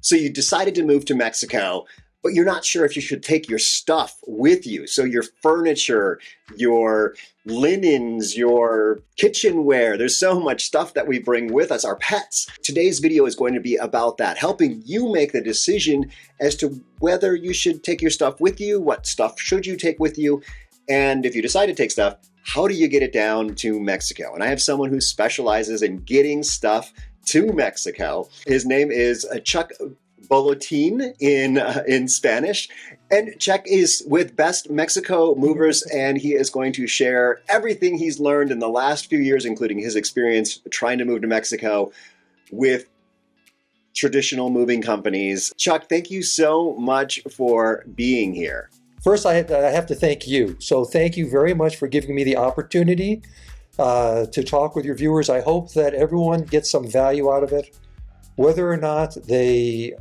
So you decided to move to Mexico, but you're not sure if you should take your stuff with you. So your furniture, your linens, your kitchenware, there's so much stuff that we bring with us, our pets. Today's video is going to be about that, helping you make the decision as to whether you should take your stuff with you, what stuff should you take with you, and if you decide to take stuff, how do you get it down to Mexico? And I have someone who specializes in getting stuff to Mexico. His name is Chuck Bolotin in Spanish. And Chuck is with Best Mexico Movers, and he is going to share everything he's learned in the last few years, including his experience trying to move to Mexico with traditional moving companies. Chuck, thank you so much for being here. First, I have to thank you. So thank you very much for giving me the opportunity to talk with your viewers. I hope that everyone gets some value out of it, whether or not they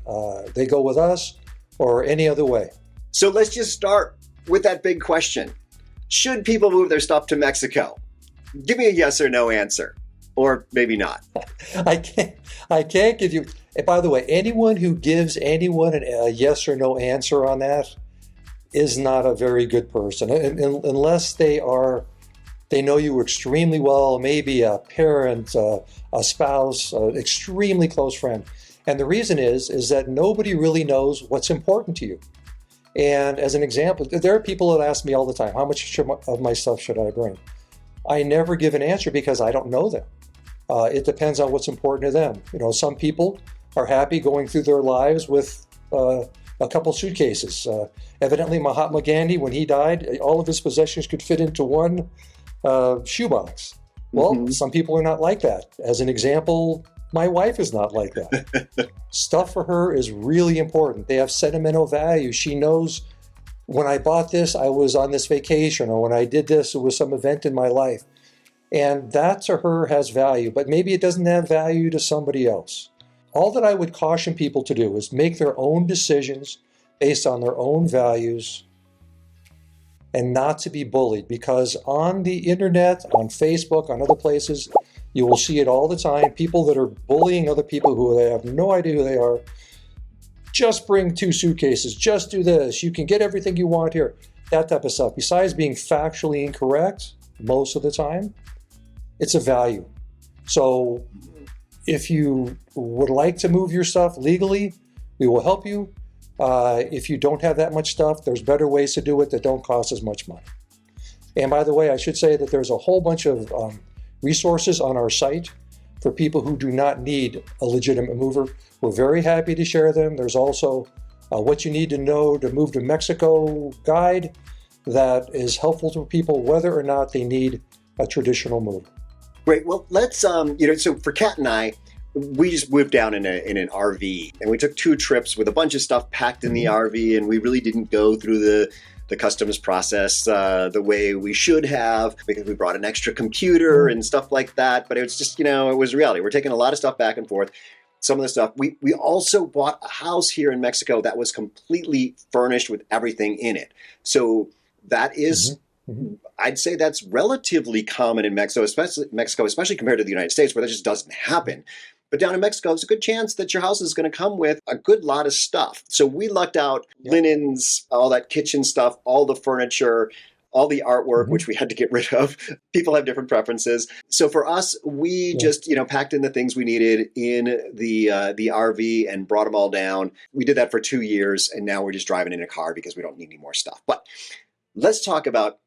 go with us or any other way. So let's just start with that big question. Should people move their stuff to Mexico? Give me a yes or no answer, or maybe not. I can't give you, and by the way, anyone who gives anyone a yes or no answer on that is not a very good person, unless they know you extremely well, maybe a parent, a spouse, an extremely close friend. And the reason is that nobody really knows what's important to you. And as an example, there are people that ask me all the time, how much of my stuff should I bring? I never give an answer because I don't know them. It depends on what's important to them. You know, some people are happy going through their lives with a couple suitcases. Evidently, Mahatma Gandhi, when he died, all of his possessions could fit into one shoebox. Well, some people are not like that. As an example, my wife is not like that. Stuff for her is really important. They have sentimental value. She knows when I bought this, I was on this vacation, or when I did this, it was some event in my life. And that to her has value, but maybe it doesn't have value to somebody else. All that I would caution people to do is make their own decisions based on their own values and not to be bullied, because on the internet, on Facebook, on other places, you will see it all the time. People that are bullying other people who they have no idea who they are. Just bring 2 suitcases. Just do this. You can get everything you want here. That type of stuff. Besides being factually incorrect most of the time, it's a value. So if you would like to move your stuff legally, we will help you. If you don't have that much stuff, there's better ways to do it that don't cost as much money. And by the way, I should say that there's a whole bunch of resources on our site for people who do not need a legitimate mover. We're very happy to share them. There's also what you need to know to move to Mexico guide that is helpful to people whether or not they need a traditional mover. Great. Well, let's, so for Kat and I, we just moved down in an RV, and we took 2 trips with a bunch of stuff packed in the RV, and we really didn't go through the customs process the way we should have, because we brought an extra computer and stuff like that. But it was just, it was reality. We're taking a lot of stuff back and forth. Some of the stuff, we also bought a house here in Mexico that was completely furnished with everything in it. So that is, I'd say that's relatively common in Mexico, especially compared to the United States, where that just doesn't happen. But down in Mexico, there's a good chance that your house is going to come with a good lot of stuff. So we lucked out linens, all that kitchen stuff, all the furniture, all the artwork, which we had to get rid of. People have different preferences. So for us, we just, packed in the things we needed in the RV and brought them all down. We did that for 2 years, and now we're just driving in a car because we don't need any more stuff. But let's talk about,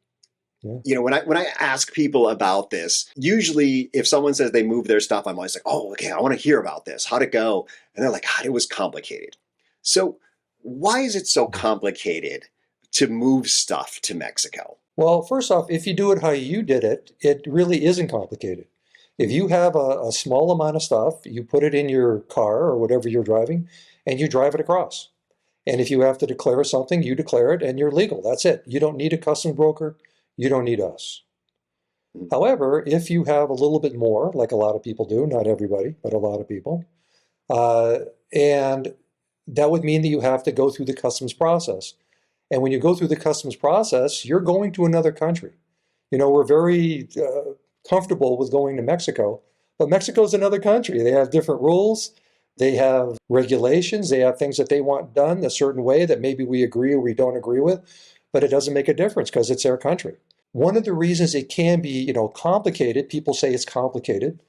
when I ask people about this, usually if someone says they move their stuff, I'm always like, oh, okay, I want to hear about this. How'd it go? And they're like, God, it was complicated. So why is it so complicated to move stuff to Mexico? Well, first off, if you do it how you did it, it really isn't complicated. If you have a small amount of stuff, you put it in your car or whatever you're driving, and you drive it across. And if you have to declare something, you declare it, and you're legal. That's it. You don't need a customs broker. You don't need us. However, if you have a little bit more, like a lot of people do, not everybody, but a lot of people, and that would mean that you have to go through the customs process. And when you go through the customs process, you're going to another country. We're very comfortable with going to Mexico, but Mexico is another country. They have different rules. They have regulations. They have things that they want done a certain way that maybe we agree or we don't agree with, but it doesn't make a difference because it's their country. One of the reasons it can be, complicated, people say it's complicated.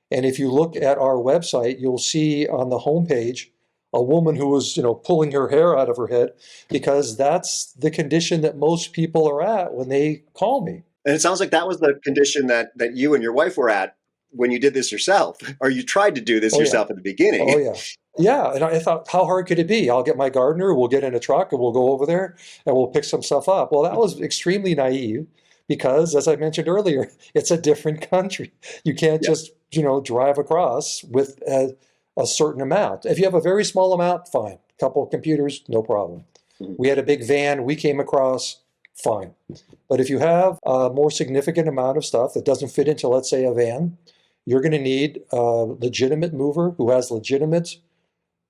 And if you look at our website, you'll see on the homepage a woman who was, pulling her hair out of her head because that's the condition that most people are at when they call me. And it sounds like that was the condition that you and your wife were at when you did this yourself, or you tried to do this yourself at the beginning. Oh, yeah. Yeah. And I thought, how hard could it be? I'll get my gardener, we'll get in a truck and we'll go over there and we'll pick some stuff up. Well, that was extremely naive because, as I mentioned earlier, it's a different country. You can't just, drive across with a certain amount. If you have a very small amount, fine. A couple of computers, no problem. Mm-hmm. We had a big van, we came across, fine. But if you have a more significant amount of stuff that doesn't fit into, let's say, a van, you're going to need a legitimate mover who has legitimate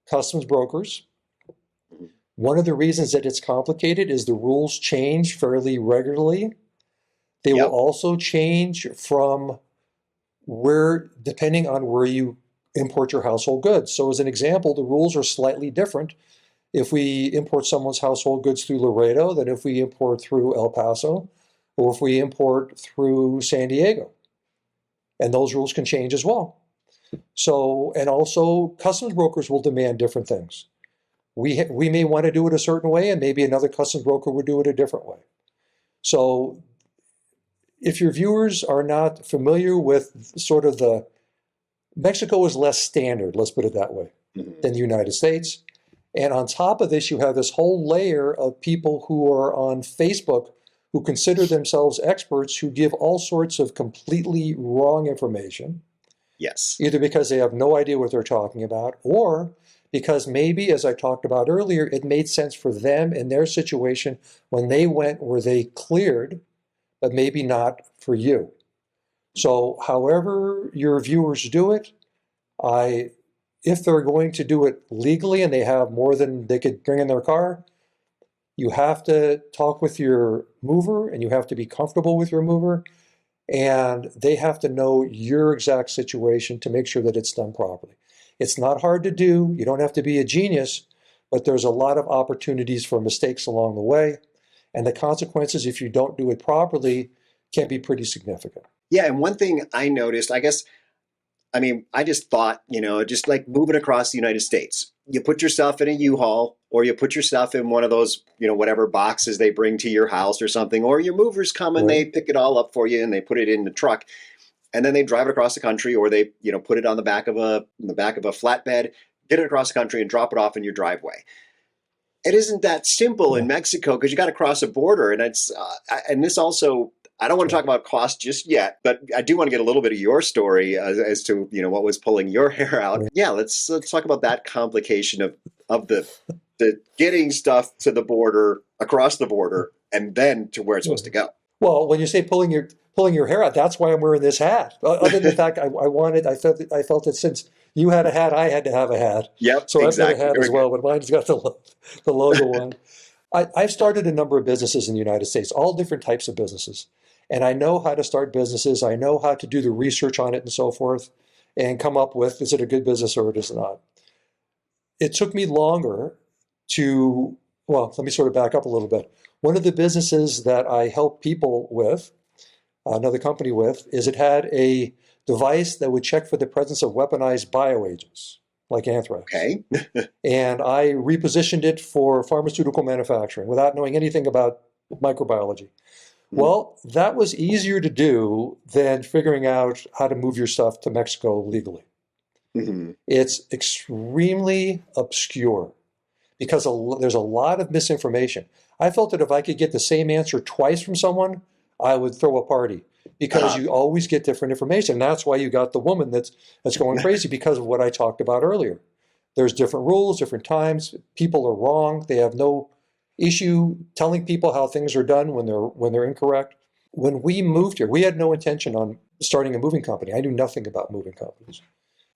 customs brokers. One of the reasons that it's complicated is the rules change fairly regularly. They will also change from depending on where you import your household goods. So as an example, the rules are slightly different if we import someone's household goods through Laredo than if we import through El Paso or if we import through San Diego. And those rules can change as well. So, and also customs brokers will demand different things. We may want to do it a certain way and maybe another customs broker would do it a different way. So if your viewers are not familiar with sort of Mexico is less standard, let's put it that way, than the United States. And on top of this, you have this whole layer of people who are on Facebook who consider themselves experts who give all sorts of completely wrong information. Yes. Either because they have no idea what they're talking about or because maybe, as I talked about earlier, it made sense for them in their situation when they went where they cleared, but maybe not for you. So however your viewers do it, if they're going to do it legally and they have more than they could bring in their car, you have to talk with your mover and you have to be comfortable with your mover and they have to know your exact situation to make sure that it's done properly. It's not hard to do. You don't have to be a genius, but there's a lot of opportunities for mistakes along the way. And the consequences, if you don't do it properly, can be pretty significant. Yeah, and one thing I noticed, I just thought, just like moving across the United States, you put your stuff in a U-Haul or you put your stuff in one of those, whatever boxes they bring to your house or something, or your movers come and they pick it all up for you and they put it in the truck and then they drive it across the country or they, put it on the back of a flatbed, get it across the country and drop it off in your driveway. It isn't that simple in Mexico because you got to cross a border and and this also, I don't want to talk about cost just yet, but I do want to get a little bit of your story as to what was pulling your hair out. Yeah, let's talk about that complication of the getting stuff to the border, across the border, and then to where it's supposed to go. Well, when you say pulling your hair out, that's why I'm wearing this hat. Other than the fact I felt that since you had a hat, I had to have a hat. Yep, so exactly. I've got a hat as well, but mine's got the logo one. I've started a number of businesses in the United States, all different types of businesses. And I know how to start businesses. I know how to do the research on it and so forth and come up with, is it a good business or it is not? It took me longer let me sort of back up a little bit. One of the businesses that I help people with, another company with, is it had a device that would check for the presence of weaponized bioagents, like anthrax. Okay. And I repositioned it for pharmaceutical manufacturing without knowing anything about microbiology. Well, that was easier to do than figuring out how to move your stuff to Mexico legally. Mm-hmm. It's extremely obscure because there's a lot of misinformation. I felt that if I could get the same answer twice from someone, I would throw a party because you always get different information. And that's why you got the woman that's going crazy because of what I talked about earlier. There's different rules, different times. People are wrong. They have no issue telling people how things are done when they're incorrect. When we moved here, we had no intention on starting a moving company. I knew nothing about moving companies.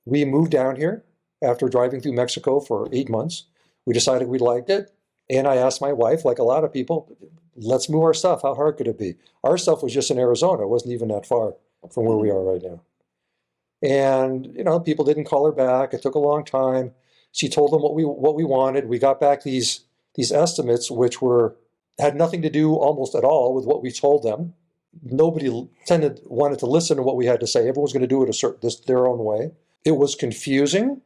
We moved down here after driving through Mexico for 8 months. We decided we liked it. And I asked my wife, like a lot of people, let's move our stuff. How hard could it be? Our stuff was just in Arizona. It wasn't even that far from where we are right now. And, people didn't call her back. It took a long time. She told them what we wanted. We got back these estimates, which had nothing to do almost at all with what we told them. Nobody wanted to listen to what we had to say. Everyone's going to do it their own way. It was confusing.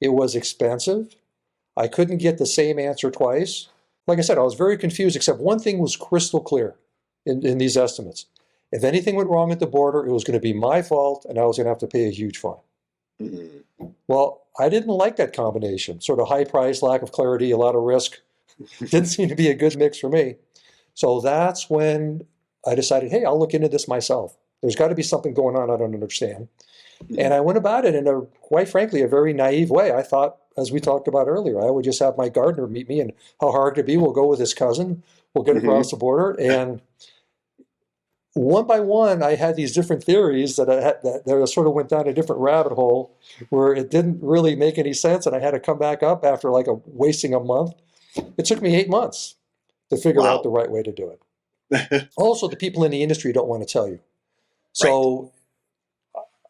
It was expensive. I couldn't get the same answer twice. Like I said, I was very confused, except one thing was crystal clear in these estimates. If anything went wrong at the border, it was going to be my fault, and I was going to have to pay a huge fine. Mm-hmm. Well, I didn't like that combination. Sort of high price, lack of clarity, a lot of risk. Didn't seem to be a good mix for me. So that's when I decided, hey, I'll look into this myself. There's got to be something going on I don't understand. Mm-hmm. And I went about it in quite frankly, a very naive way. I thought, as we talked about earlier, I would just have my gardener meet me, and how hard it be, we'll go with his cousin, we'll get across the border. And one by one, I had these different theories that sort of went down a different rabbit hole where it didn't really make any sense. And I had to come back up after wasting a month. It took me 8 months to figure out the right way to do it. Also, the people in the industry don't want to tell you. So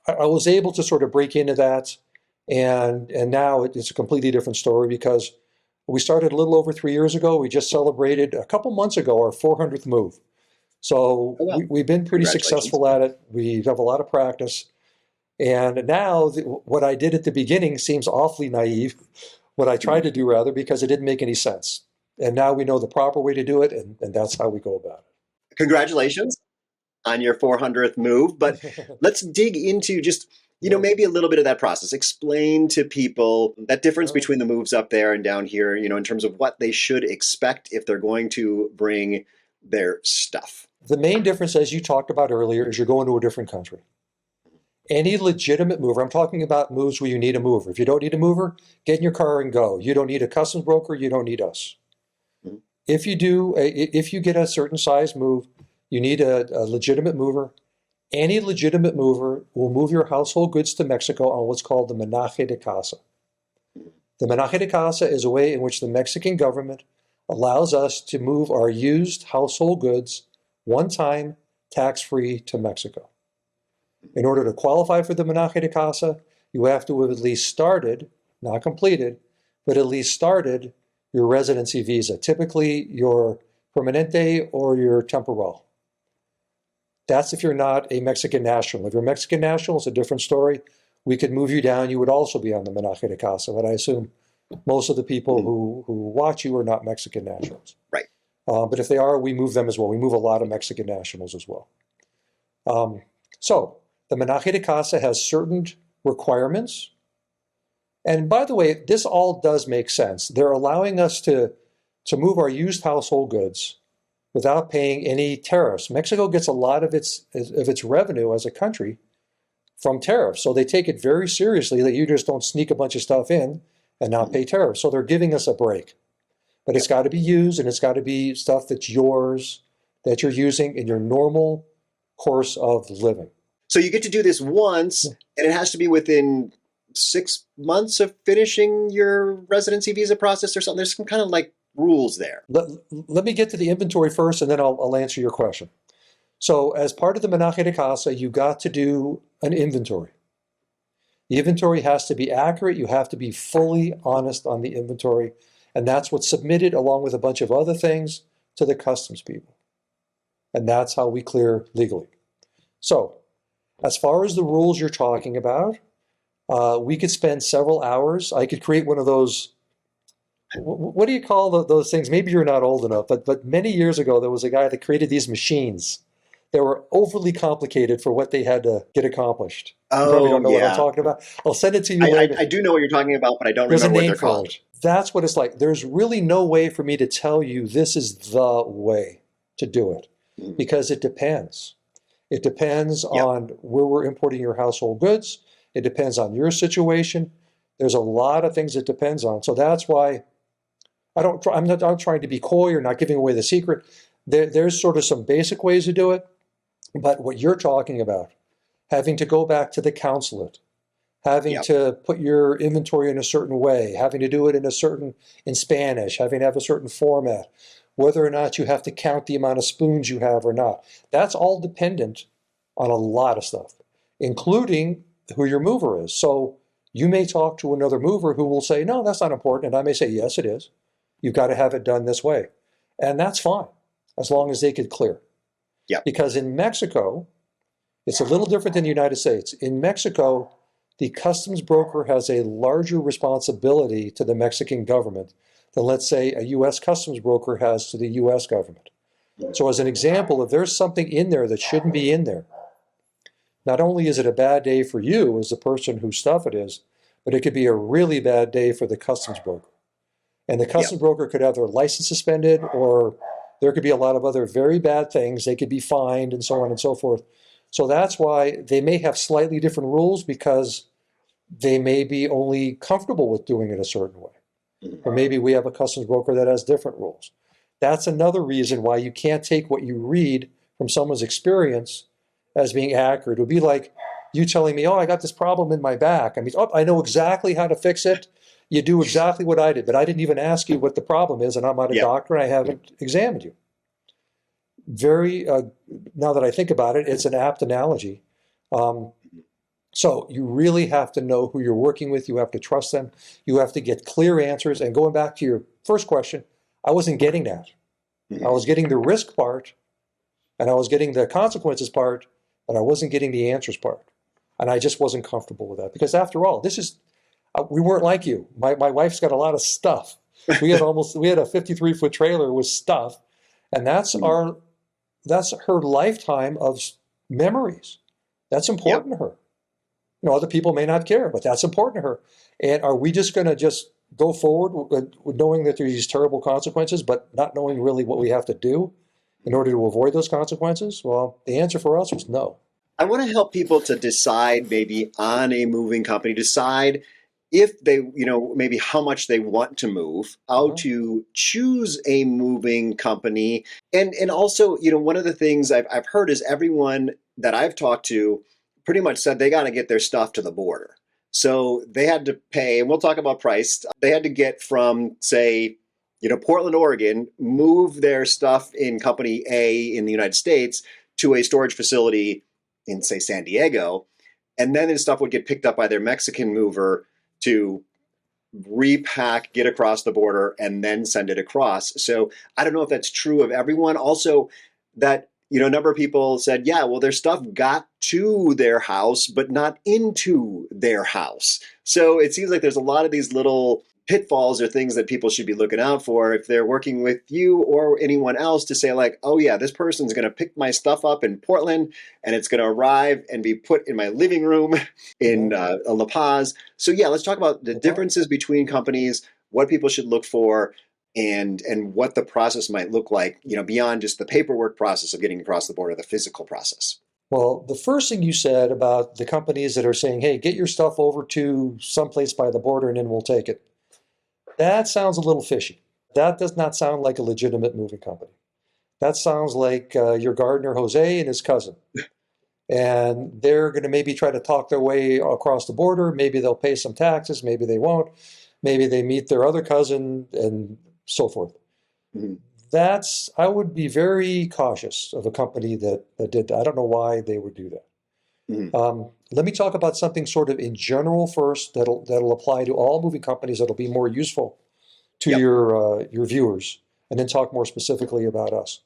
I was able to sort of break into that. And now it's a completely different story, because we started a little over 3 years ago. We just celebrated a couple months ago our 400th move. So we've been pretty successful at it. We have a lot of practice. And now what I did at the beginning seems awfully naive, what I tried to do rather, because it didn't make any sense. And now we know the proper way to do it, and that's how we go about it. Congratulations on your 400th move. But let's dig into just, maybe a little bit of that process. Explain to people that difference between the moves up there and down here, in terms of what they should expect if they're going to bring their stuff. The main difference, as you talked about earlier, is you're going to a different country. Any legitimate mover, I'm talking about moves where you need a mover. If you don't need a mover, get in your car and go. You don't need a customs broker. You don't need us. Mm-hmm. If you get a certain size move, you need a legitimate mover. Any legitimate mover will move your household goods to Mexico on what's called the menaje de casa. The menaje de casa is a way in which the Mexican government allows us to move our used household goods one time, tax-free, to Mexico. In order to qualify for the menaje de casa, you have to have at least started, not completed, but at least started your residency visa, typically your permanente or your temporal. That's if you're not a Mexican national. If you're a Mexican national, it's a different story. We could move you down. You would also be on the menaje de casa, but I assume most of the people who watch you are not Mexican nationals. Right. But if they are, we move them as well. We move a lot of Mexican nationals as well. So the menaje de casa has certain requirements. And by the way, this all does make sense. They're allowing us to move our used household goods without paying any tariffs. Mexico gets a lot of its revenue as a country from tariffs. So they take it very seriously that you just don't sneak a bunch of stuff in and not pay tariffs. So they're giving us a break. But it's got to be used, and it's got to be stuff that's yours, that you're using in your normal course of living. So you get to do this once, and it has to be within 6 months of finishing your residency visa process or something. There's some kind of rules there. Let me get to the inventory first, and then I'll answer your question. So as part of the menaje de casa, you got to do an inventory. The inventory has to be accurate. You have to be fully honest on the inventory. And that's what's submitted along with a bunch of other things to the customs people. And that's how we clear legally. So as far as the rules you're talking about, we could spend several hours. I could create one of those, what do you call those things? Maybe you're not old enough, but many years ago, there was a guy that created these machines. They were overly complicated for what they had to get accomplished. You probably don't know what I'm talking about. I'll send it to you later. I do know what you're talking about, but I don't remember what they're called. That's what it's like. There's really no way for me to tell you this is the way to do it, because it depends. It depends on where we're importing your household goods. It depends on your situation. There's a lot of things it depends on. So that's why I'm not trying to be coy or not giving away the secret. There's sort of some basic ways to do it. But what you're talking about, having to go back to the consulate, having to put your inventory in a certain way, having to do it in Spanish, having to have a certain format, whether or not you have to count the amount of spoons you have or not. That's all dependent on a lot of stuff, including who your mover is. So you may talk to another mover who will say, no, that's not important. And I may say, yes, it is. You've got to have it done this way. And that's fine, as long as they could clear. Yeah. Because in Mexico, it's a little different than the United States. In Mexico, the customs broker has a larger responsibility to the Mexican government than, let's say, a U.S. customs broker has to the U.S. government. So as an example, if there's something in there that shouldn't be in there, not only is it a bad day for you as the person whose stuff it is, but it could be a really bad day for the customs broker. And the customs broker could have their license suspended, or there could be a lot of other very bad things. They could be fined and so on and so forth. So that's why they may have slightly different rules, because they may be only comfortable with doing it a certain way. Or maybe we have a customs broker that has different rules. That's another reason why you can't take what you read from someone's experience as being accurate. It would be like you telling me, oh, I got this problem in my back. I mean, oh, I know exactly how to fix it. You do exactly what I did, but I didn't even ask you what the problem is, and I'm not a doctor, and I haven't examined you. Now that I think about it, it's an apt analogy. So you really have to know who you're working with. You have to trust them. You have to get clear answers. And going back to your first question, I wasn't getting that. I was getting the risk part, and I was getting the consequences part, but I wasn't getting the answers part. And I just wasn't comfortable with that, because after all, we weren't like you. My wife's got a lot of stuff. We had a 53-foot trailer with stuff, and that's her lifetime of memories. That's important to her. You know, other people may not care, but that's important to her. And are we just going to just go forward with knowing that there's these terrible consequences, but not knowing really what we have to do in order to avoid those consequences? Well, the answer for us was no. I want to help people to decide, maybe on a moving company, decide if they, maybe how much they want to move, how to choose a moving company. And also, one of the things I've heard is everyone that I've talked to pretty much said they got to get their stuff to the border. So they had to pay, and we'll talk about price, they had to get from, say, Portland, Oregon, move their stuff in company A in the United States to a storage facility in, say, San Diego. And then their stuff would get picked up by their Mexican mover to repack, get across the border, and then send it across. So I don't know if that's true of everyone. Also, that a number of people said, yeah, well, their stuff got to their house, but not into their house. So it seems like there's a lot of these little pitfalls or things that people should be looking out for if they're working with you or anyone else, to say like, oh yeah, this person's going to pick my stuff up in Portland and it's going to arrive and be put in my living room in La Paz. So yeah, let's talk about the differences between companies, what people should look for, and what the process might look like, beyond just the paperwork process of getting across the border, the physical process. Well, the first thing you said about the companies that are saying, hey, get your stuff over to someplace by the border and then we'll take it. That sounds a little fishy. That does not sound like a legitimate moving company. That sounds like your gardener, Jose, and his cousin. And they're going to maybe try to talk their way across the border. Maybe they'll pay some taxes. Maybe they won't. Maybe they meet their other cousin and so forth. I would be very cautious of a company that did that. I don't know why they would do that. Let me talk about something sort of in general first that'll apply to all moving companies that'll be more useful to your viewers, and then talk more specifically about us.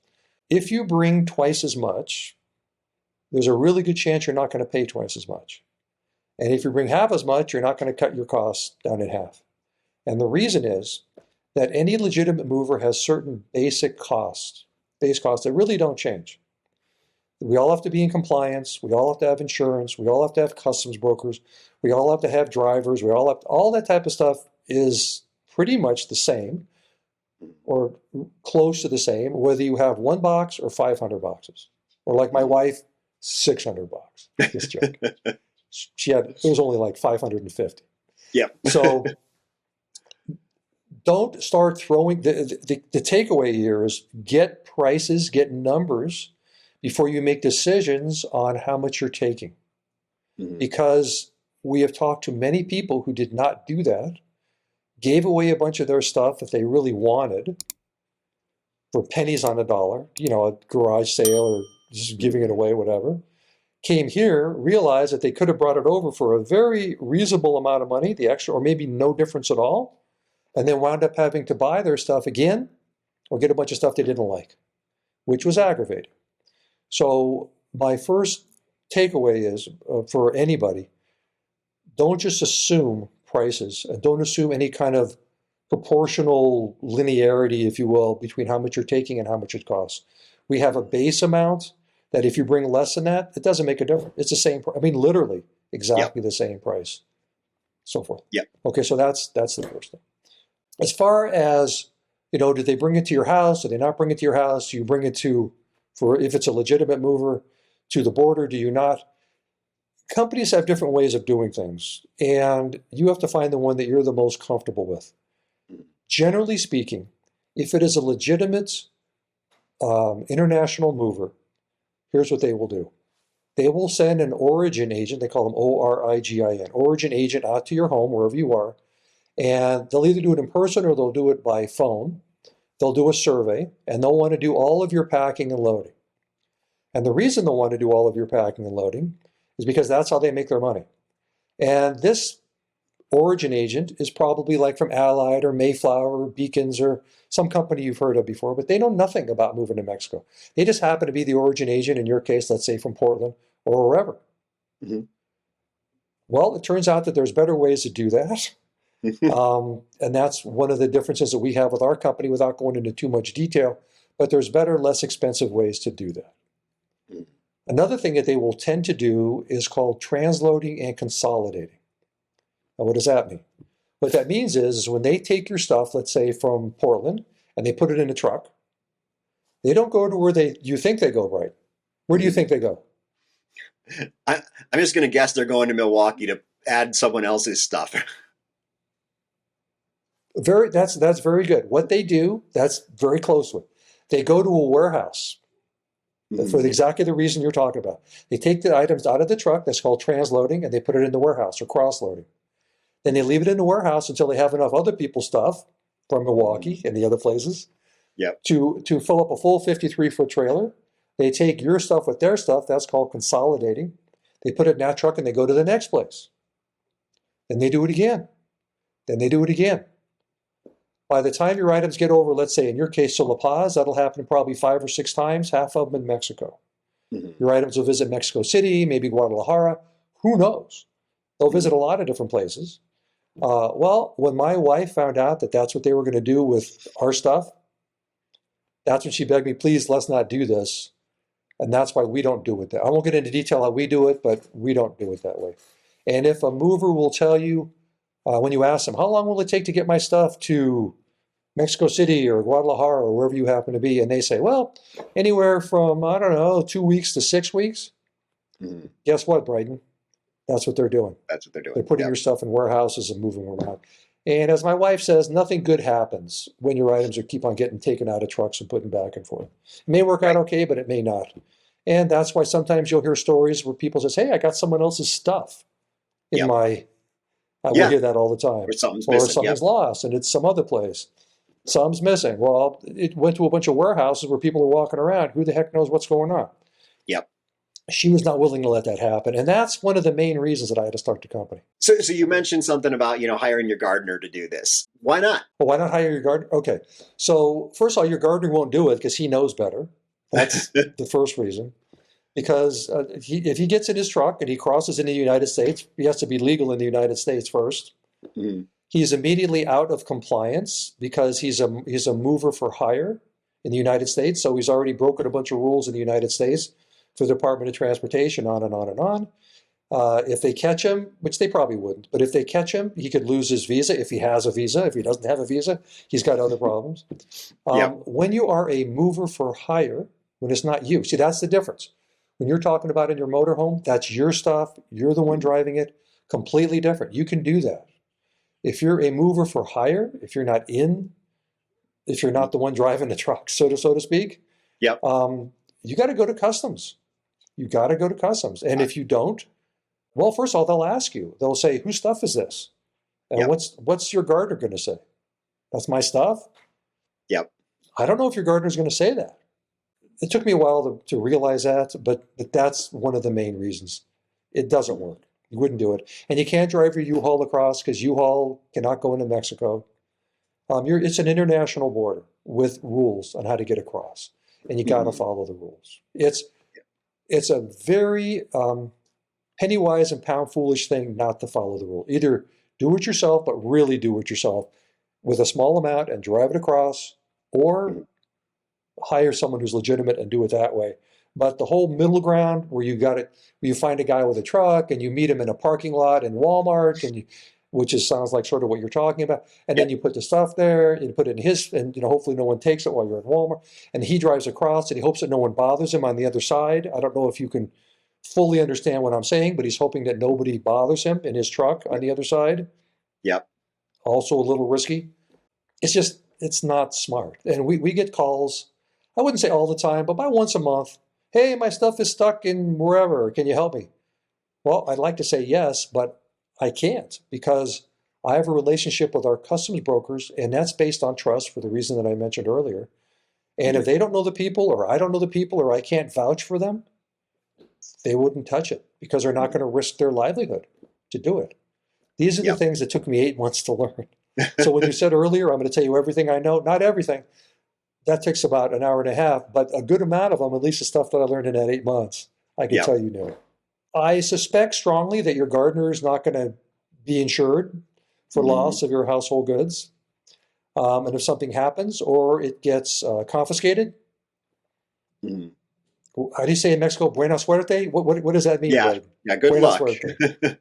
If you bring twice as much, there's a really good chance you're not going to pay twice as much. And if you bring half as much, you're not going to cut your costs down in half. And the reason is that any legitimate mover has certain base costs that really don't change. We all have to be in compliance. We all have to have insurance. We all have to have customs brokers. We all have to have drivers. All that type of stuff is pretty much the same or close to the same, whether you have one box or 500 boxes, or like my wife, 600 boxes. This joke. It was only like 550. Yeah. So don't start throwing, the takeaway here is get prices, get numbers before you make decisions on how much you're taking. Because we have talked to many people who did not do that, gave away a bunch of their stuff that they really wanted for pennies on a dollar, a garage sale or just giving it away, whatever. came here, realized that they could have brought it over for a very reasonable amount of money, the extra, or maybe no difference at all, and then wound up having to buy their stuff again or get a bunch of stuff they didn't like, which was aggravating. So my first takeaway is for anybody, don't just assume prices and don't assume any kind of proportional linearity, if you will, between how much you're taking and how much it costs. We have a base amount that if you bring less than that, it doesn't make a difference. It's the same, I mean, literally exactly the same price, so forth. Yeah. Okay, so that's the first thing. As far as, did they bring it to your house? Did they not bring it to your house? Do you bring it to, for if it's a legitimate mover, to the border? Do you not? Companies have different ways of doing things, and you have to find the one that you're the most comfortable with. Generally speaking, if it is a legitimate international mover, here's what they will do. They will send an origin agent, they call them ORIGIN, origin agent out to your home, wherever you are, and they'll either do it in person or they'll do it by phone. They'll do a survey, and they'll want to do all of your packing and loading. And the reason they'll want to do all of your packing and loading is because that's how they make their money. And this origin agent is probably like from Allied or Mayflower or Beacons or some company you've heard of before, but they know nothing about moving to Mexico. They just happen to be the origin agent, in your case, let's say from Portland or wherever. Mm-hmm. Well, it turns out that there's better ways to do that. And that's one of the differences that we have with our company without going into too much detail, but there's better, less expensive ways to do that. Mm-hmm. Another thing that they will tend to do is called transloading and consolidating. Now, what does that mean? What that means is when they take your stuff, let's say from Portland, and they put it in a truck, they don't go to where you think they go, right? Where do you think they go? I'm just going to guess they're going to Milwaukee to add someone else's stuff. That's very good. What they do, that's very close with. They go to a warehouse for exactly the reason you're talking about. They take the items out of the truck, that's called transloading, and they put it in the warehouse or cross-loading. Then they leave it in the warehouse until they have enough other people's stuff from Milwaukee and the other places to fill up a full 53-foot trailer. They take your stuff with their stuff. That's called consolidating. They put it in that truck and they go to the next place. Then they do it again. Then they do it again. By the time your items get over, let's say in your case to La Paz, that'll happen probably 5 or 6 times, half of them in Mexico. Mm-hmm. Your items will visit Mexico City, maybe Guadalajara. Who knows? They'll visit a lot of different places. Well, when my wife found out that that's what they were going to do with our stuff, that's when she begged me, please, let's not do this. And that's why we don't do it that. I won't get into detail how we do it, but we don't do it that way. And if a mover will tell you, when you ask them, how long will it take to get my stuff to Mexico City or Guadalajara or wherever you happen to be? And they say, well, anywhere from, 2 weeks to 6 weeks. Mm-hmm. Guess what, Bryden? That's what they're doing. That's what they're doing. They're putting your stuff in warehouses and moving them around. And as my wife says, nothing good happens when your items keep on getting taken out of trucks and putting back and forth. It may work out okay, but it may not. And that's why sometimes you'll hear stories where people say, hey, I got someone else's stuff in my... We hear that all the time. Or something's lost and it's some other place. Some's missing. Well, it went to a bunch of warehouses where people are walking around. Who the heck knows what's going on? Yep. She was not willing to let that happen. And that's one of the main reasons that I had to start the company. So you mentioned something about, hiring your gardener to do this. Why not? Well, why not hire your gardener? Okay. So first of all, your gardener won't do it because he knows better. That's the first reason. Because if he gets in his truck and he crosses into the United States, he has to be legal in the United States first. Mm-hmm. He's immediately out of compliance because he's a mover for hire in the United States. So he's already broken a bunch of rules in the United States for the Department of Transportation, on and on and on. If they catch him, which they probably wouldn't, but if they catch him, he could lose his visa if he has a visa. If he doesn't have a visa, he's got other problems. When you are a mover for hire, when it's not you, see, that's the difference. When you're talking about in your motorhome, that's your stuff. You're the one driving it. Completely different. You can do that. If you're a mover for hire, if you're not the one driving the truck, so to speak, you got to go to customs. You got to go to customs. And if you don't, well, first of all, they'll ask you. They'll say, whose stuff is this? And what's your gardener going to say? That's my stuff? Yep. I don't know if your gardener's going to say that. It took me a while to realize that, but that's one of the main reasons. It doesn't work. You wouldn't do it. And you can't drive your U-Haul across because U-Haul cannot go into Mexico. It's an international border with rules on how to get across, and you got to follow the rules. It's a very penny wise and pound foolish thing not to follow the rule. Either do it yourself, but really do it yourself with a small amount and drive it across, or hire someone who's legitimate and do it that way. But the whole middle ground where where you find a guy with a truck and you meet him in a parking lot in Walmart, which sounds like sort of what you're talking about, and then you put the stuff there, and you put it in and hopefully no one takes it while you're at Walmart, and he drives across and he hopes that no one bothers him on the other side. I don't know if you can fully understand what I'm saying, but he's hoping that nobody bothers him in his truck on the other side. Yep. Also a little risky. It's not smart. And we get calls, I wouldn't say all the time, but about once a month. Hey, my stuff is stuck in wherever. Can you help me? Well, I'd like to say yes, but I can't because I have a relationship with our customs brokers, and that's based on trust for the reason that I mentioned earlier. And if they don't know the people, or I don't know the people, or I can't vouch for them, they wouldn't touch it because they're not going to risk their livelihood to do it. These are the things that took me 8 months to learn. So when you said earlier, I'm going to tell you everything I know, not everything. That takes about an hour and a half, but a good amount of them, at least the stuff that I learned in that 8 months, I can tell you now. I suspect strongly that your gardener is not going to be insured for loss of your household goods. And if something happens or it gets confiscated, how do you say in Mexico, buena suerte? What does that mean? Yeah, good buena luck. Suerte.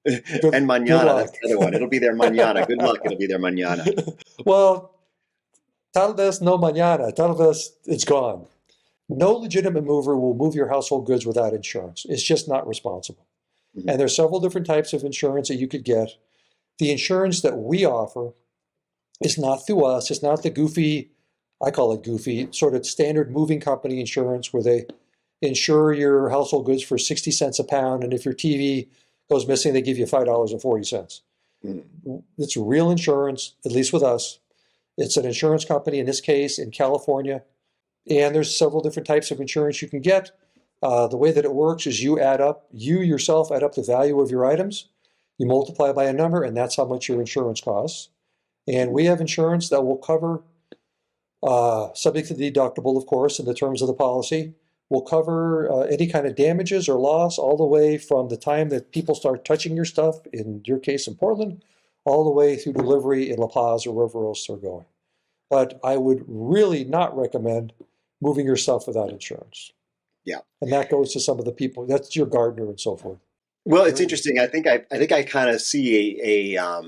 And mañana, that's the other one. It'll be there mañana. Good luck, it'll be there mañana. Well, tal vez no mañana. Tal vez it's gone. No legitimate mover will move your household goods without insurance. It's just not responsible. And there's several different types of insurance that you could get. The insurance that we offer is not through us. It's not the goofy, I call it goofy, sort of standard moving company insurance where they insure your household goods for 60 cents a pound. And if your TV goes missing, they give you $5.40. It's real insurance, at least with us. It's an insurance company, in this case, in California. And there's several different types of insurance you can get. The way that it works is you yourself add up the value of your items, you multiply by a number, and that's how much your insurance costs. And we have insurance that will cover, subject to the deductible, of course, in the terms of the policy, will cover any kind of damages or loss all the way from the time that people start touching your stuff, in your case in Portland, all the way through delivery in La Paz or wherever else they're going. But I would really not recommend moving your stuff without insurance. Yeah. And that goes to some of the people, that's your gardener and so forth. Well, it's interesting. I think I kind of see a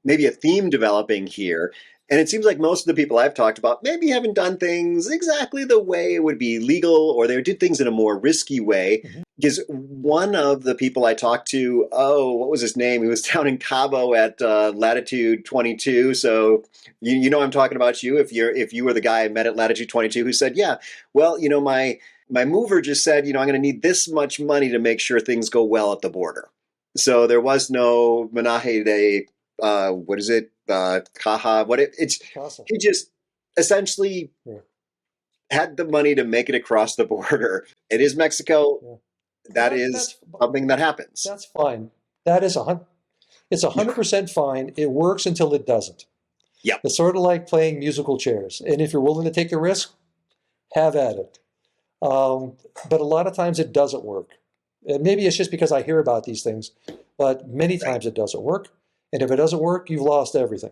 maybe a theme developing here. And it seems like most of the people I've talked about maybe haven't done things exactly the way it would be legal, or they did things in a more risky way. Because one of the people I talked to, what was his name? He was down in Cabo at latitude 22. So you know I'm talking about you if you were the guy I met at latitude 22 who said, yeah, well, my mover just said, I'm going to need this much money to make sure things go well at the border. So there was no menaje de, what is it? Caja, he just essentially had the money to make it across the border. It is Mexico. Yeah. That's something that happens. That's fine. That is it's 100% fine. It works until it doesn't. Yeah. It's sort of like playing musical chairs. And if you're willing to take the risk, have at it. But a lot of times it doesn't work. And maybe it's just because I hear about these things, but many times it doesn't work. And if it doesn't work, you've lost everything.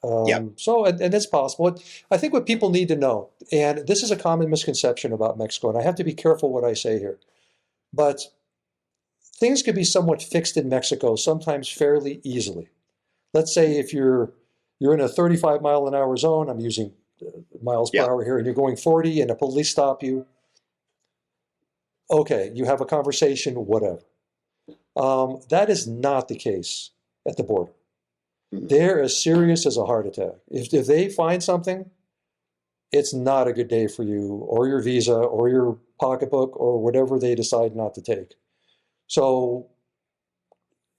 So, and it's possible. I think what people need to know, and this is a common misconception about Mexico, and I have to be careful what I say here, but things can be somewhat fixed in Mexico, sometimes fairly easily. Let's say if you're in a 35 mile an hour zone, I'm using miles per hour here, and you're going 40 and a police stop you. Okay, you have a conversation, whatever. That is not the case at the border. They're as serious as a heart attack. If they find something, it's not a good day for you or your visa or your pocketbook or whatever they decide not to take. So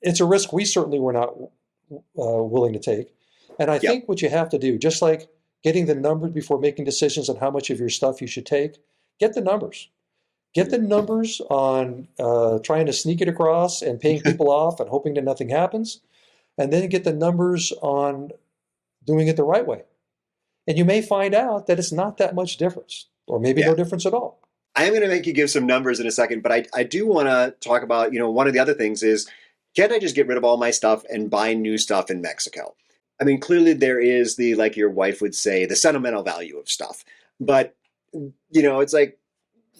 it's a risk we certainly were not willing to take. And I think what you have to do, just like getting the numbers before making decisions on how much of your stuff you should take, get the numbers. Get the numbers on trying to sneak it across and paying people off and hoping that nothing happens. And then get the numbers on doing it the right way. And you may find out that it's not that much difference, or maybe no difference at all. I am going to make you give some numbers in a second, but I do want to talk about, one of the other things is, can't I just get rid of all my stuff and buy new stuff in Mexico? I mean, clearly there is the, like your wife would say, the sentimental value of stuff. But, it's like,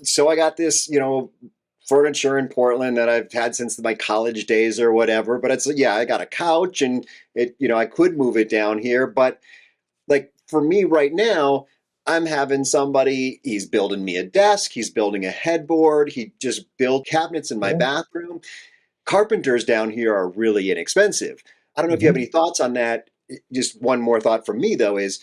so I got this, furniture in Portland that I've had since my college days or whatever. But it's, I got a couch and I could move it down here. But like for me right now, I'm having somebody, he's building me a desk, he's building a headboard, he just built cabinets in my bathroom. Carpenters down here are really inexpensive. I don't know if you have any thoughts on that. Just one more thought from me, though, is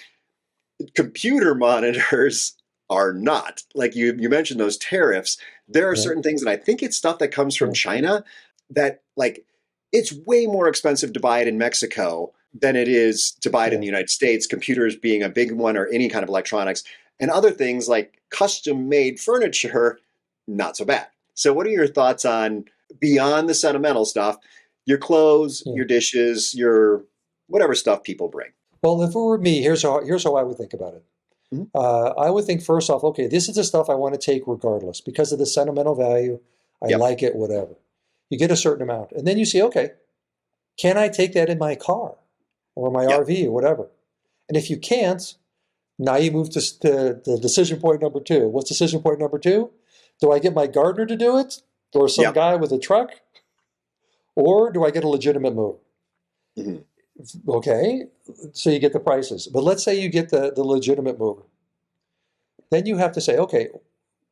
computer monitors are not. Like you mentioned those tariffs. There are certain things, and I think it's stuff that comes from China that, like, it's way more expensive to buy it in Mexico than it is to buy it in the United States, computers being a big one, or any kind of electronics. And other things like custom-made furniture, not so bad. So what are your thoughts on, beyond the sentimental stuff, your clothes, your dishes, your whatever stuff people bring? Well, if it were me, here's how I would think about it. I would think first off, okay, this is the stuff I want to take regardless because of the sentimental value. I like it, whatever. You get a certain amount. And then you say, okay, can I take that in my car or my RV or whatever? And if you can't, now you move to the decision point number 2. What's decision point number 2? Do I get my gardener to do it, or some guy with a truck? Or do I get a legitimate mover? Okay, so you get the prices. But let's say you get the legitimate mover. Then you have to say, okay,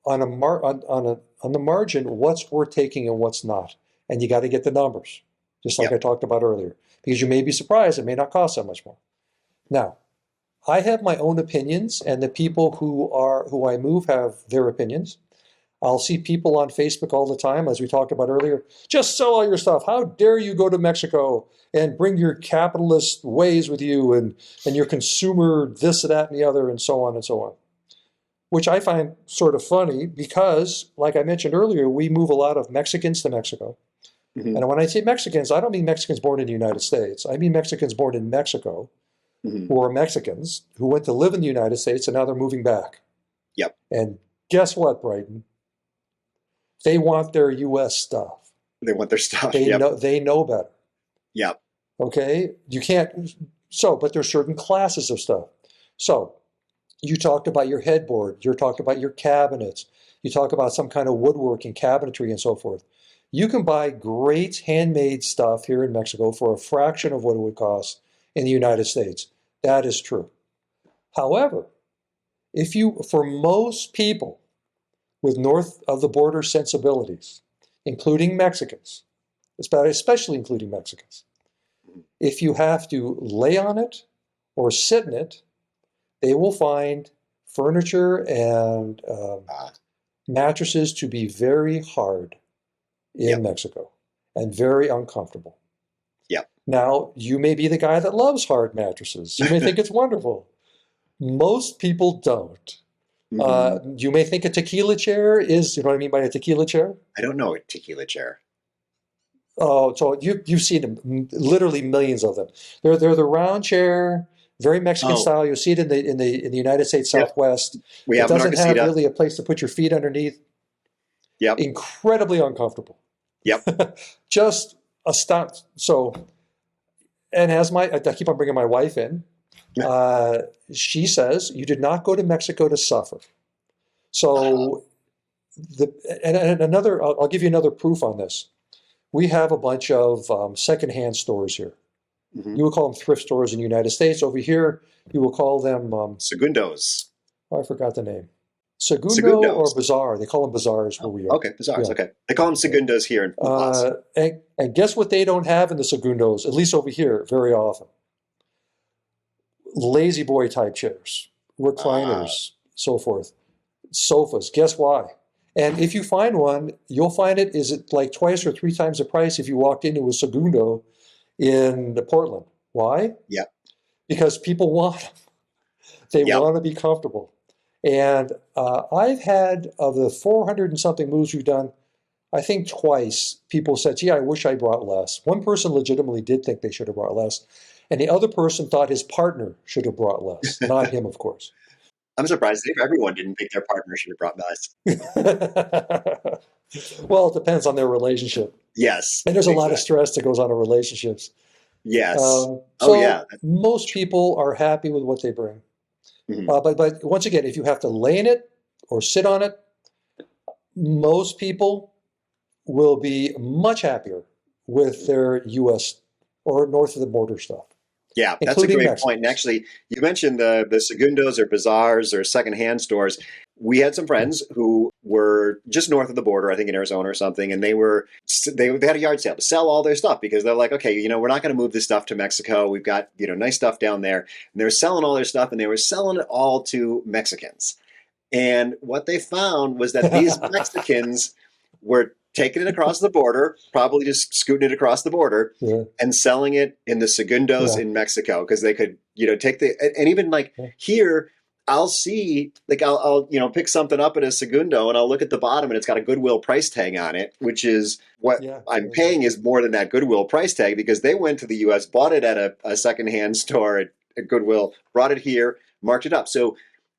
on the margin, what's worth taking and what's not? And you got to get the numbers, just like I talked about earlier, because you may be surprised it may not cost that much more. Now, I have my own opinions, and the people who I move have their opinions. I'll see people on Facebook all the time, as we talked about earlier, just sell all your stuff. How dare you go to Mexico and bring your capitalist ways with you and your consumer this, that, and the other, and so on and so on. Which I find sort of funny because, like I mentioned earlier, we move a lot of Mexicans to Mexico. And when I say Mexicans, I don't mean Mexicans born in the United States. I mean Mexicans born in Mexico who are Mexicans who went to live in the United States and now they're moving back. And guess what, Brighton? They want their U.S. stuff. They want their stuff. They know better. Okay? You can't. So, but there's certain classes of stuff. So, you talked about your headboard. You talked about your cabinets. You talk about some kind of woodworking, cabinetry, and so forth. You can buy great handmade stuff here in Mexico for a fraction of what it would cost in the United States. That is true. However, for most people with north of the border sensibilities, including Mexicans, especially including Mexicans, if you have to lay on it or sit in it, they will find furniture and mattresses to be very hard in Mexico and very uncomfortable. Now, you may be the guy that loves hard mattresses. You may think it's wonderful. Most people don't. You may think a tequila chair is, you know what I mean by a tequila chair? I don't know a tequila chair. Oh, so you've seen them, literally millions of them. They're the round chair, very Mexican style. You'll see it in the United States Southwest. We it have doesn't have really a place to put your feet underneath. Incredibly uncomfortable. Just astounding. So, and I keep on bringing my wife in. She says you did not go to Mexico to suffer. So, I'll give you another proof on this. We have a bunch of secondhand stores here. You would call them thrift stores in the United States. Over here, you will call them Segundos. Oh, I forgot the name. Segundo or Bazaar. They call them bazaars where we are. Okay, bazaars. Okay, they call them Segundos here in La Paz. And guess what they don't have in the Segundos, at least over here, very often? Lazy boy type chairs, recliners, so forth. Sofas. Guess why? And if you find one, you'll find it is like 2 or 3 times the price if you walked into a Segundo in Portland. Why? Because people want them. They want to be comfortable. And I've had, of the 400 and something moves we've done, I think twice people said, gee, I wish I brought less. One person legitimately did think they should have brought less. And the other person thought his partner should have brought less, not him, of course. I'm surprised if everyone didn't think their partner should have brought less. Well, it depends on their relationship. Yes, And there's a lot exactly. of stress that goes on in relationships. Yes. Oh, yeah. So most people are happy with what they bring. Mhm. But once again, if you have to lay in it or sit on it, most people will be much happier with their U.S. or north of the border stuff, Yeah, that's a including great point. And Mexicans. actually, you mentioned the segundos or bazaars or secondhand stores. We had some friends who were just north of the border, I think in Arizona or something, and they had a yard sale to sell all their stuff because they're like, okay, we're not going to move this stuff to Mexico. We've got nice stuff down there, and they were selling all their stuff, and they were selling it all to Mexicans. And what they found was that these Mexicans were taking it across the border, probably just scooting it across the border, Yeah, and selling it in the segundos yeah, in Mexico because they could, take and even like yeah, here, I'll see like I'll pick something up at a segundo and I'll look at the bottom and it's got a Goodwill price tag on it, which is what yeah, I'm yeah, paying is more than that Goodwill price tag because they went to the U.S., bought it at a secondhand store at Goodwill, brought it here, marked it up. So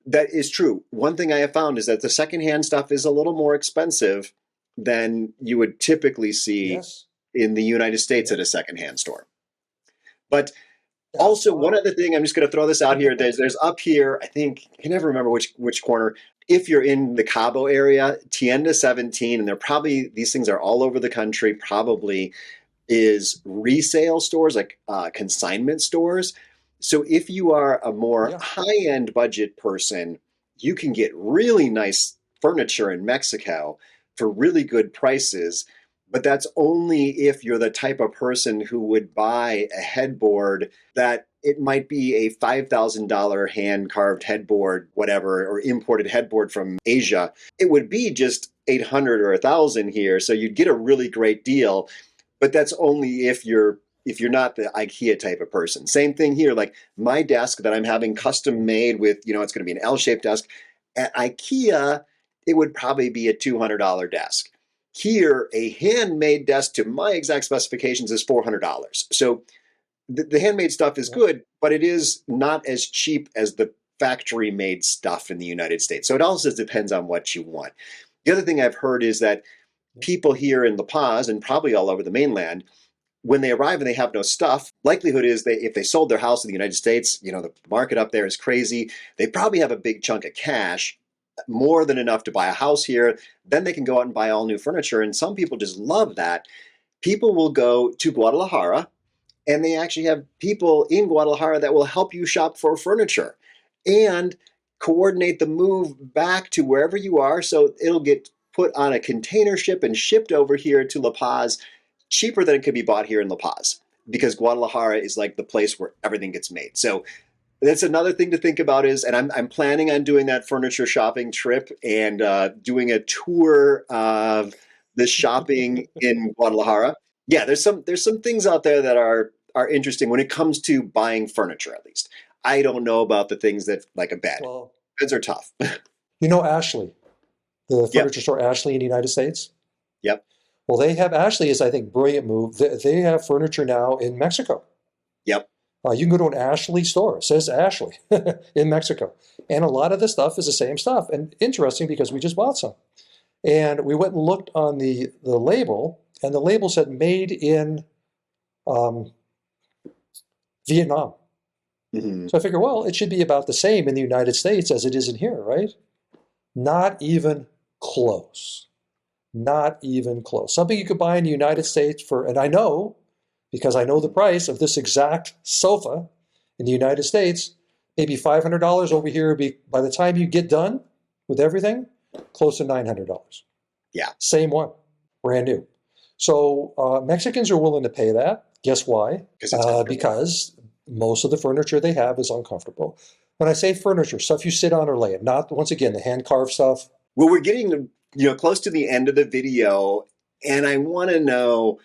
that is true. One thing I have found is that the secondhand stuff is a little more expensive than you would typically see yes, in the United States at a yes, secondhand store. But that's also, one why. other thing, I'm just going to throw this out here. There's up here, I think, I can never remember which corner. If you're in the Cabo area, Tienda 17, and they're probably, these things are all over the country, probably is resale stores, like consignment stores. So if you are a more Yeah, high-end budget person, you can get really nice furniture in Mexico for really good prices. But that's only if you're the type of person who would buy a headboard that it might be a $5,000 hand carved headboard, whatever, or imported headboard from Asia. It would be just 800 or 1,000 here. So you'd get a really great deal, but that's only if you're not the IKEA type of person. Same thing here. Like my desk that I'm having custom made with, it's going to be an L-shaped desk. At IKEA, it would probably be a $200 desk. Here, a handmade desk to my exact specifications is $400. So the handmade stuff is yeah, good, but it is not as cheap as the factory made stuff in the United States. So it also depends on what you want. The other thing I've heard is that yeah, people here in La Paz and probably all over the mainland, when they arrive and they have no stuff, likelihood is if they sold their house in the United States, the market up there is crazy. They probably have a big chunk of cash, more than enough to buy a house here. Then they can go out and buy all new furniture. And some people just love that. People will go to Guadalajara and they actually have people in Guadalajara that will help you shop for furniture and coordinate the move back to wherever you are. So it'll get put on a container ship and shipped over here to La Paz cheaper than it could be bought here in La Paz because Guadalajara is like the place where everything gets made. So that's another thing to think about is, and I'm planning on doing that furniture shopping trip and doing a tour of the shopping in Guadalajara. Yeah, there's some things out there that are interesting when it comes to buying furniture. At least I don't know about the things that like a bed. well, Beds are tough. you know Ashley, the Yep, furniture store Ashley in the United States? yep, Well, they have Ashley is, I think, brilliant move. They have furniture now in Mexico. yep. You can go to an Ashley store. It says Ashley in Mexico. And a lot of the stuff is the same stuff. And interesting because we just bought some. And we went and looked on the label, and the label said made in um, Vietnam. Hmm. So I figure, well, it should be about the same in the United States as it is in here, right? Not even close. Not even close. Something you could buy in the United States for, and I know because I know the price of this exact sofa in the United States, maybe $500 over here would be, by the time you get done with everything, close to $900. Yeah, Same one, brand new. So Mexicans are willing to pay that. Guess why? because it's comfortable. Because most of the furniture they have is uncomfortable. When I say furniture, stuff you sit on or lay it, not, once again, the hand carved stuff. Well, we're getting close to the end of the video, and I want to know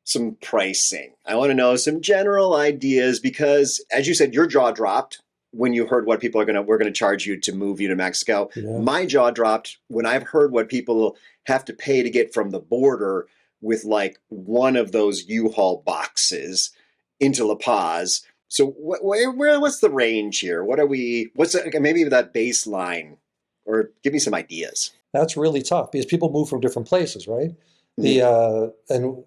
some pricing. I want to know some general ideas because, as you said, your jaw dropped when you heard what people we're gonna charge you to move you to Mexico. Yeah. My jaw dropped when I've heard what people have to pay to get from the border with like one of those U-Haul boxes into La Paz. So what's the range here? Maybe that baseline, or give me some ideas. That's really tough because people move from different places, right? And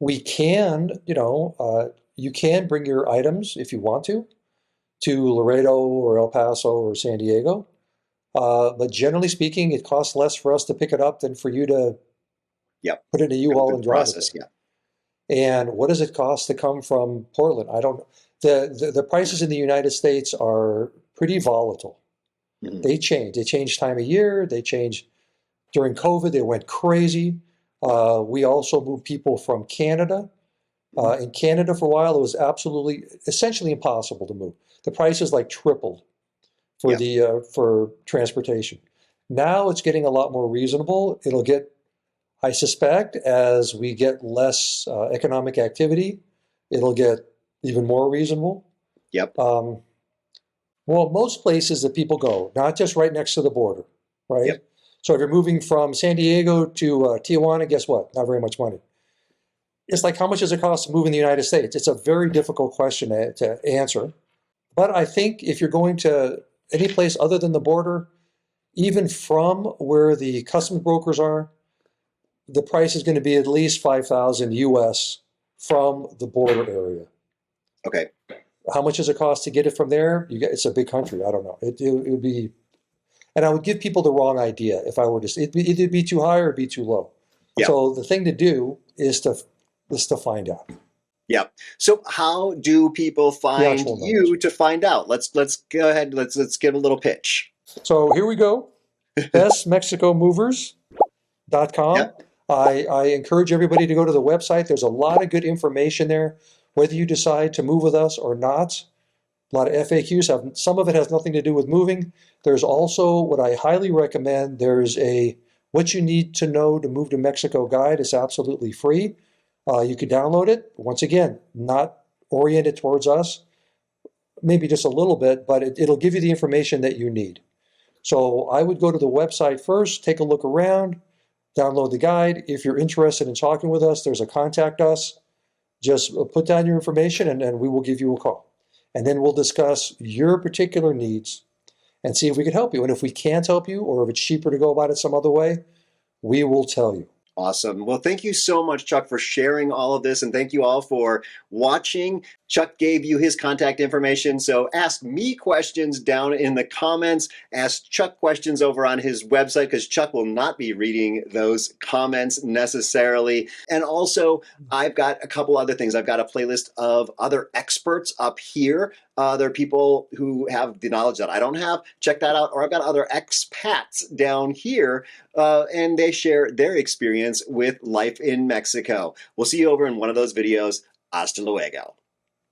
we can, you can bring your items if you want to Laredo or El Paso or San Diego. But generally speaking, it costs less for us to pick it up than for you to put it in a U-Haul and drive it there. And what does it cost to come from Portland? I don't know. The prices in the United States are pretty volatile. Mm-hmm. They change. They change time of year. They change. During COVID, they went crazy. We also moved people from Canada. In Canada for a while, it was essentially impossible to move. The prices like tripled for for transportation. Now it's getting a lot more reasonable. It'll get, I suspect, as we get less economic activity, it'll get even more reasonable. Yep. Well, most places that people go, not just right next to the border, right? Yep. So if you're moving from San Diego to Tijuana, guess what? Not very much money. It's like, how much does it cost to move in the United States? It's a very difficult question to answer. But I think if you're going to any place other than the border, even from where the customs brokers are, the price is going to be at least $5,000 US from the border area. Okay. How much does it cost to get it from there? It's a big country. I don't know. It would be, and I would give people the wrong idea if I were to. It'd either be too high or be too low. Yeah. So the thing to do is to find out. Yeah. So how do people find you to find out? Let's go ahead. Let's give a little pitch. So here we go. bestmexicomovers.com. Yep. I encourage everybody to go to the website. There's a lot of good information there, whether you decide to move with us or not. A lot of FAQs. Some of it has nothing to do with moving. There's also what I highly recommend. There's a what you need to know to move to Mexico guide. It's absolutely free. You can download it. Once again, not oriented towards us, maybe just a little bit, but it'll give you the information that you need. So I would go to the website first, take a look around, download the guide. If you're interested in talking with us, there's a contact us. Just put down your information and we will give you a call. And then we'll discuss your particular needs and see if we can help you. And if we can't help you, or if it's cheaper to go about it some other way, we will tell you. Awesome. Well, thank you so much, Chuck, for sharing all of this. And thank you all for watching. Chuck gave you his contact information. So ask me questions down in the comments. Ask Chuck questions over on his website, because Chuck will not be reading those comments necessarily. And also, I've got a couple other things. I've got a playlist of other experts up here. There are people who have the knowledge that I don't have. Check that out. Or I've got other expats down here, and they share their experience with life in Mexico. We'll see you over in one of those videos. Hasta luego.